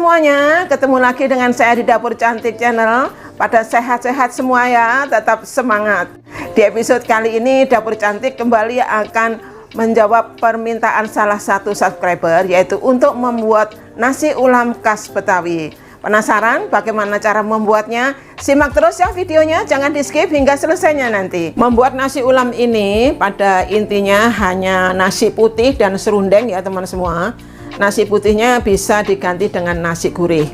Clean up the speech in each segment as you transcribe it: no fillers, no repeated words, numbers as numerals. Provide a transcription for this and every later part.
semuanya, ketemu lagi dengan saya di Dapur Cantik Channel. Pada sehat-sehat semua ya, tetap semangat. Di episode kali ini Dapur Cantik kembali akan menjawab permintaan salah satu subscriber, yaitu untuk membuat nasi ulam khas Betawi. Penasaran bagaimana cara membuatnya? Simak terus ya videonya, jangan di skip hingga selesainya nanti. Membuat nasi ulam ini pada intinya hanya nasi putih dan serundeng ya teman semua. Nasi putihnya bisa diganti dengan nasi gurih.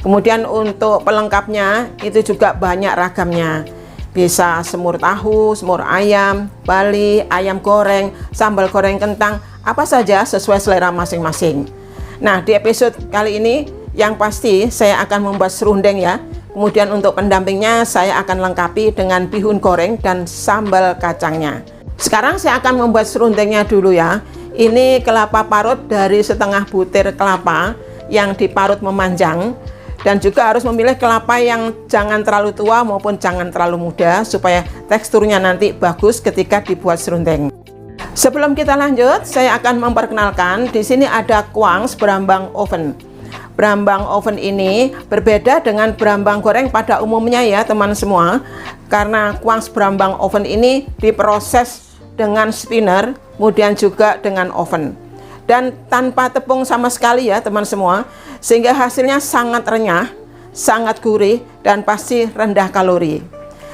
Kemudian untuk pelengkapnya itu juga banyak ragamnya. Bisa semur tahu, semur ayam, bali, ayam goreng, sambal goreng kentang, apa saja sesuai selera masing-masing. Nah, di episode kali ini yang pasti saya akan membuat serundeng ya. Kemudian untuk pendampingnya saya akan lengkapi dengan bihun goreng dan sambal kacangnya. Sekarang saya akan membuat serundengnya dulu ya. Ini kelapa parut dari setengah butir kelapa yang diparut memanjang, dan juga harus memilih kelapa yang jangan terlalu tua maupun jangan terlalu muda supaya teksturnya nanti bagus ketika dibuat serundeng. Sebelum kita lanjut, saya akan memperkenalkan di sini ada kuang berambang oven. Berambang oven ini berbeda dengan berambang goreng pada umumnya ya teman semua, karena kuang berambang oven ini diproses dengan spinner, kemudian juga dengan oven, dan tanpa tepung sama sekali ya teman semua, sehingga hasilnya sangat renyah, sangat gurih, dan pasti rendah kalori.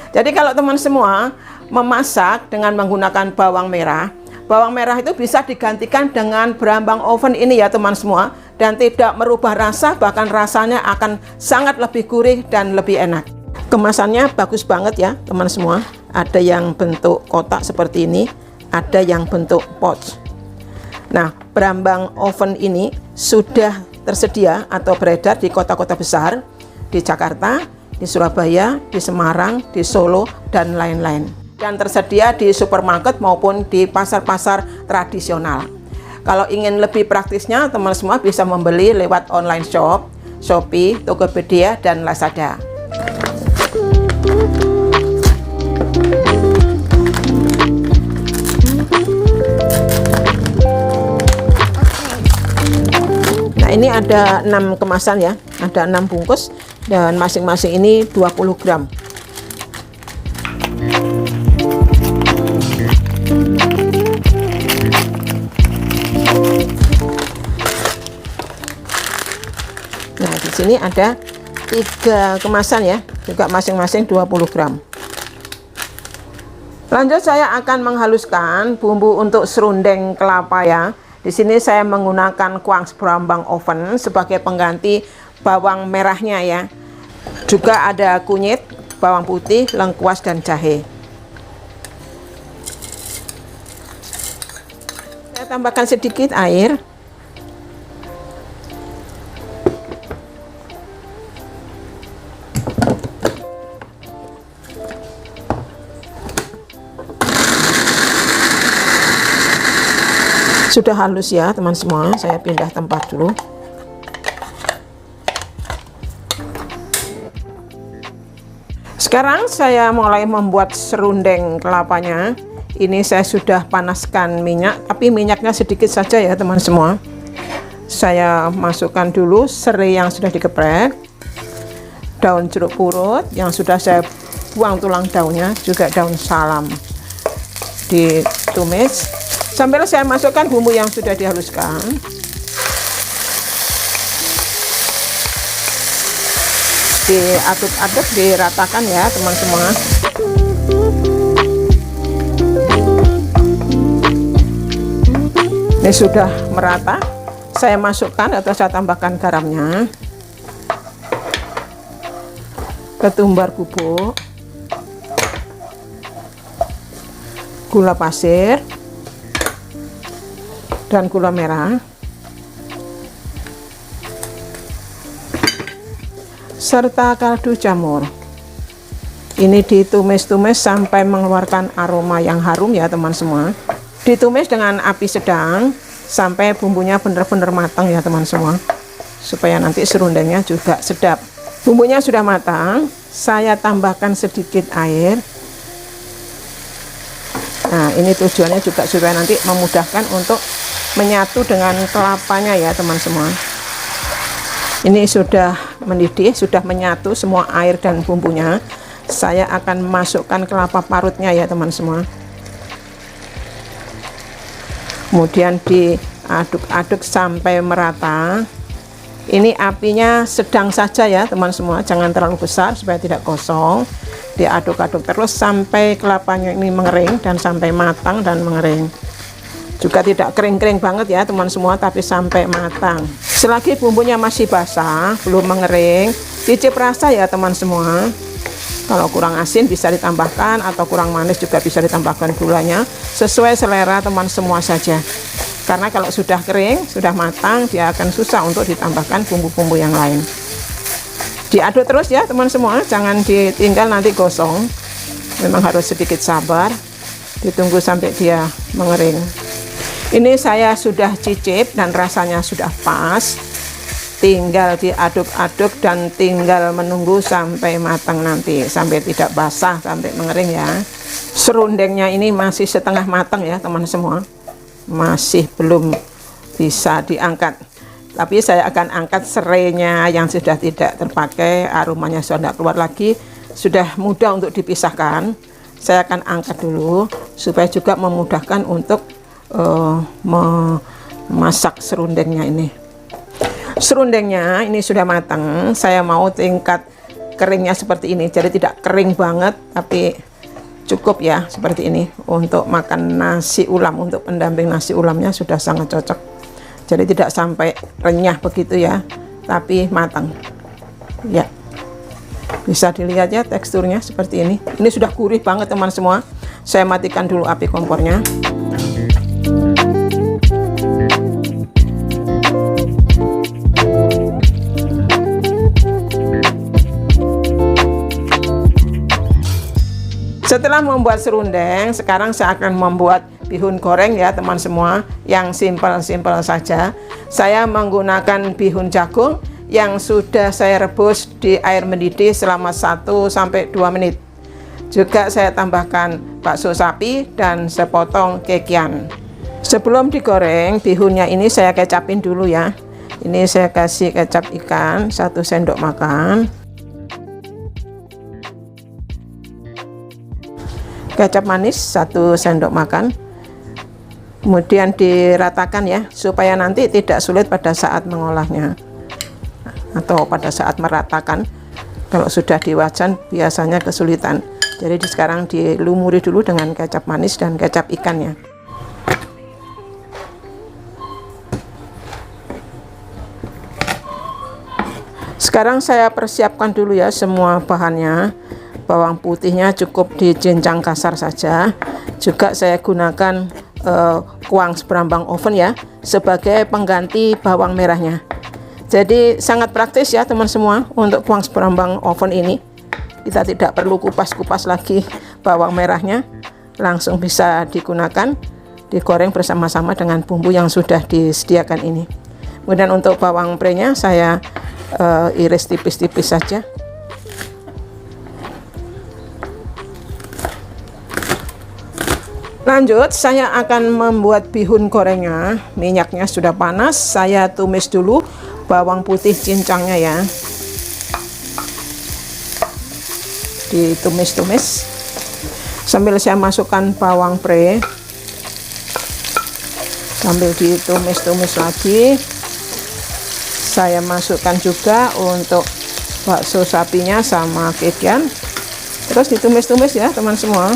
Jadi kalau teman semua memasak dengan menggunakan bawang merah itu bisa digantikan dengan berambang oven ini ya teman semua, dan tidak merubah rasa, bahkan rasanya akan sangat lebih gurih dan lebih enak. Kemasannya bagus banget ya teman semua. Ada yang bentuk kotak seperti ini, ada yang bentuk pouch. Nah, berambang oven ini sudah tersedia atau beredar di kota-kota besar, di Jakarta, di Surabaya, di Semarang, di Solo, dan lain-lain. Dan tersedia di supermarket maupun di pasar-pasar tradisional. Kalau ingin lebih praktisnya, teman semua bisa membeli lewat online shop, Shopee, Tokopedia, dan Lazada. Ini ada 6 kemasan ya, ada 6 bungkus, dan masing-masing ini 20 gram. Nah, di sini ada 3 kemasan ya, juga masing-masing 20 gram. Lanjut saya akan menghaluskan bumbu untuk serundeng kelapa ya. Di sini saya menggunakan kuang berambang oven sebagai pengganti bawang merahnya ya. Juga ada kunyit, bawang putih, lengkuas, dan jahe. Saya tambahkan sedikit air. Sudah halus ya teman semua, saya pindah tempat dulu. Sekarang saya mulai membuat serundeng kelapanya. Ini saya sudah panaskan minyak, tapi minyaknya sedikit saja ya teman semua. Saya masukkan dulu serai yang sudah digeprek, daun jeruk purut yang sudah saya buang tulang daunnya, juga daun salam ditumis. Sambil saya masukkan bumbu yang sudah dihaluskan. Diaduk-aduk, diratakan ya teman semua. Ini sudah merata. Saya masukkan atau saya tambahkan garamnya, ketumbar bubuk, gula pasir, dan gula merah, serta kaldu jamur. Ini ditumis-tumis sampai mengeluarkan aroma yang harum ya teman semua. Ditumis dengan api sedang sampai bumbunya benar-benar matang ya teman semua, supaya nanti serundengnya juga sedap. Bumbunya sudah matang, saya tambahkan sedikit air. Nah, ini tujuannya juga supaya nanti memudahkan untuk menyatu dengan kelapanya ya teman semua. Ini sudah mendidih, sudah menyatu semua air dan bumbunya. Saya akan masukkan kelapa parutnya ya teman semua. Kemudian diaduk-aduk sampai merata. Ini apinya sedang saja ya teman semua, jangan terlalu besar supaya tidak gosong. Diaduk-aduk terus sampai kelapanya ini mengering dan sampai matang dan mengering. Juga tidak kering-kering banget ya teman semua, tapi sampai matang. Selagi bumbunya masih basah, belum mengering, cicip rasa ya teman semua. Kalau kurang asin bisa ditambahkan, atau kurang manis juga bisa ditambahkan gulanya, sesuai selera teman semua saja. Karena kalau sudah kering, sudah matang, dia akan susah untuk ditambahkan bumbu-bumbu yang lain. Diaduk terus ya teman semua, jangan ditinggal nanti gosong. Memang harus sedikit sabar, ditunggu sampai dia mengering. Ini saya sudah cicip dan rasanya sudah pas. Tinggal diaduk-aduk dan tinggal menunggu sampai matang nanti, sampai tidak basah, sampai mengering ya. Serundengnya ini masih setengah matang ya teman semua, masih belum bisa diangkat. Tapi saya akan angkat serainya yang sudah tidak terpakai, aromanya sudah tidak keluar lagi, sudah mudah untuk dipisahkan. Saya akan angkat dulu supaya juga memudahkan untuk memasak serundengnya ini. Serundengnya ini sudah matang, saya mau tingkat keringnya seperti ini, jadi tidak kering banget tapi cukup ya seperti ini. Untuk makan nasi ulam, untuk pendamping nasi ulamnya sudah sangat cocok. Jadi tidak sampai renyah begitu ya, tapi matang ya. Bisa dilihat ya teksturnya seperti ini. Ini sudah gurih banget teman semua. Saya matikan dulu api kompornya. Setelah membuat serundeng, sekarang saya akan membuat bihun goreng ya teman semua, yang simpel-simpel saja. Saya menggunakan bihun jagung yang sudah saya rebus di air mendidih selama 1-2 menit. Juga saya tambahkan bakso sapi dan sepotong kekian. Sebelum digoreng, bihunnya ini saya kecapin dulu ya. Ini saya kasih kecap ikan 1 sendok makan. Kecap manis 1 sendok makan. Kemudian diratakan ya, supaya nanti tidak sulit pada saat mengolahnya atau pada saat meratakan. Kalau sudah di wajan biasanya kesulitan. Jadi sekarang dilumuri dulu dengan kecap manis dan kecap ikannya. Sekarang saya persiapkan dulu ya semua bahannya. Bawang putihnya cukup dicincang kasar saja. Juga saya gunakan kuang seberambang oven ya, sebagai pengganti bawang merahnya. Jadi sangat praktis ya teman semua untuk kuang seberambang oven ini. Kita tidak perlu kupas-kupas lagi bawang merahnya, langsung bisa digunakan, digoreng bersama-sama dengan bumbu yang sudah disediakan ini. Kemudian untuk bawang prenya saya iris tipis-tipis saja. Lanjut, saya akan membuat bihun gorengnya. Minyaknya sudah panas, saya tumis dulu bawang putih cincangnya ya. Ditumis-tumis sambil saya masukkan bawang pre, sambil ditumis-tumis lagi. Saya masukkan juga untuk bakso sapinya sama kekian, terus ditumis-tumis ya teman semua.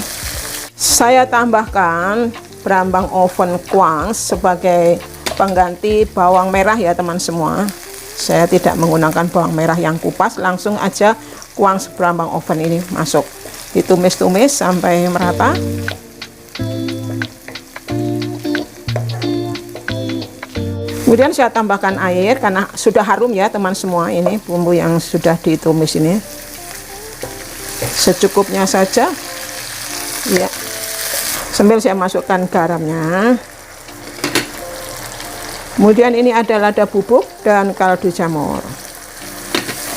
Saya tambahkan berambang oven kuang sebagai pengganti bawang merah ya teman semua. Saya tidak menggunakan bawang merah yang kupas, langsung aja kuang seberambang oven ini masuk. Ditumis-tumis sampai merata. Kemudian saya tambahkan air karena sudah harum ya teman semua, ini bumbu yang sudah ditumis ini. Secukupnya saja. Ya. Sambil saya masukkan garamnya. Kemudian ini ada lada bubuk dan kaldu jamur.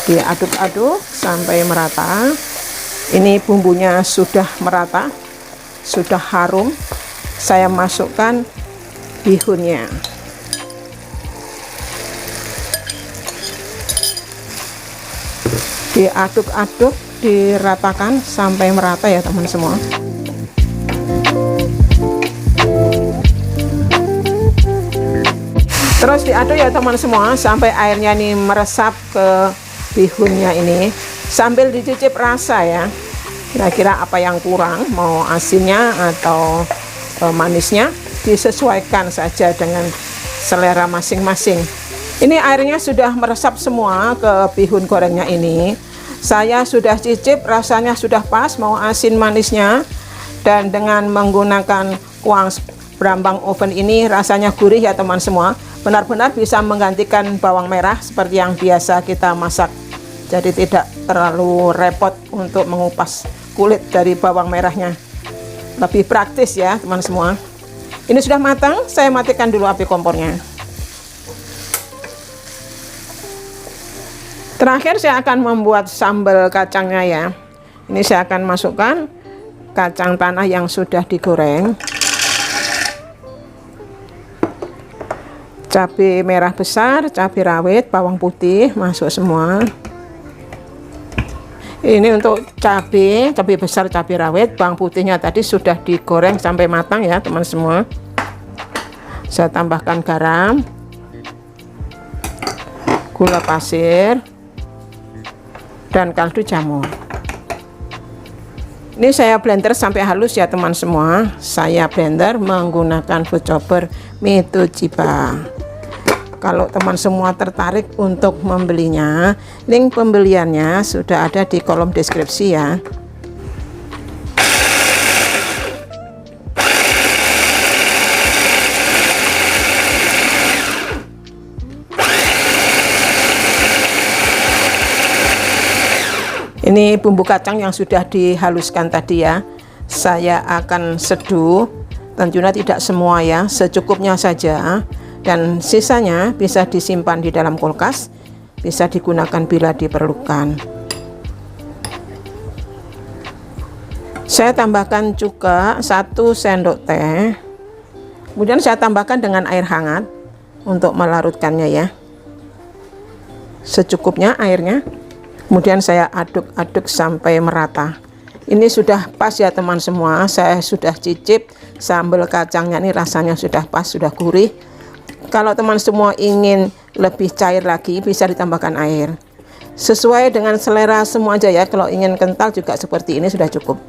Diaduk-aduk sampai merata. Ini bumbunya sudah merata, sudah harum. Saya masukkan bihunnya. diaduk-aduk, diratakan sampai merata ya teman semua. Terus diaduk ya teman semua sampai airnya ini meresap ke bihunnya ini, sambil dicicip rasa ya, kira-kira apa yang kurang, mau asinnya atau manisnya disesuaikan saja dengan selera masing-masing. Ini airnya sudah meresap semua ke bihun gorengnya ini. Saya sudah cicip, rasanya sudah pas, mau asin manisnya, dan dengan menggunakan kuang Brambang oven ini rasanya gurih ya teman semua, benar-benar bisa menggantikan bawang merah seperti yang biasa kita masak. Jadi tidak terlalu repot untuk mengupas kulit dari bawang merahnya, lebih praktis ya teman semua. Ini sudah matang, saya matikan dulu api kompornya. Terakhir saya akan membuat sambal kacangnya ya. Ini saya akan masukkan kacang tanah yang sudah digoreng, cabai merah besar, cabai rawit, bawang putih masuk semua. Ini untuk cabai besar, cabai rawit, bawang putihnya tadi sudah digoreng sampai matang ya teman semua. Saya tambahkan garam, gula pasir, dan kaldu jamur. Ini saya blender sampai halus ya teman semua. Saya blender menggunakan food chopper Mitochiba. Kalau teman semua tertarik untuk membelinya, link pembeliannya sudah ada di kolom deskripsi ya. Ini bumbu kacang yang sudah dihaluskan tadi ya. Saya akan seduh, tentunya tidak semua ya, secukupnya saja. Dan sisanya bisa disimpan di dalam kulkas, bisa digunakan bila diperlukan. Saya tambahkan juga 1 sendok teh. Kemudian saya tambahkan dengan air hangat untuk melarutkannya ya. Secukupnya airnya. Kemudian saya aduk-aduk sampai merata. Ini sudah pas ya teman semua. Saya sudah cicip sambal kacangnya, ini rasanya sudah pas, sudah gurih. Kalau teman semua ingin lebih cair lagi, bisa ditambahkan air. Sesuai dengan selera semua aja ya. Kalau ingin kental juga seperti ini sudah cukup.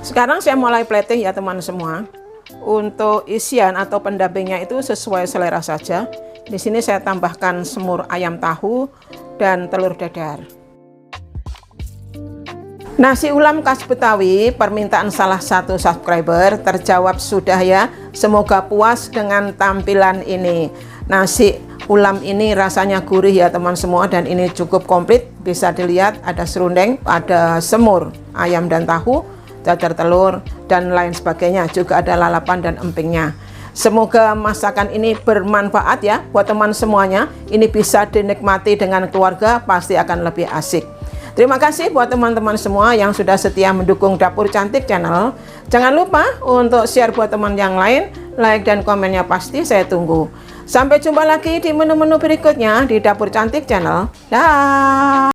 Sekarang saya mulai plating ya teman semua. Untuk isian atau pendampingnya itu sesuai selera saja. Di sini saya tambahkan semur ayam tahu dan telur dadar. Nasi ulam khas Betawi, permintaan salah satu subscriber, terjawab sudah ya. Semoga puas dengan tampilan ini. Nasi ulam ini rasanya gurih ya teman semua, dan ini cukup komplit. Bisa dilihat ada serundeng, ada semur ayam dan tahu, dadar telur, dan lain sebagainya. Juga ada lalapan dan empingnya. Semoga masakan ini bermanfaat ya buat teman semuanya. Ini bisa dinikmati dengan keluarga, pasti akan lebih asik. Terima kasih buat teman-teman semua yang sudah setia mendukung Dapur Cantik Channel. Jangan lupa untuk share buat teman yang lain, like dan komennya pasti saya tunggu. Sampai jumpa lagi di menu-menu berikutnya di Dapur Cantik Channel. Dah.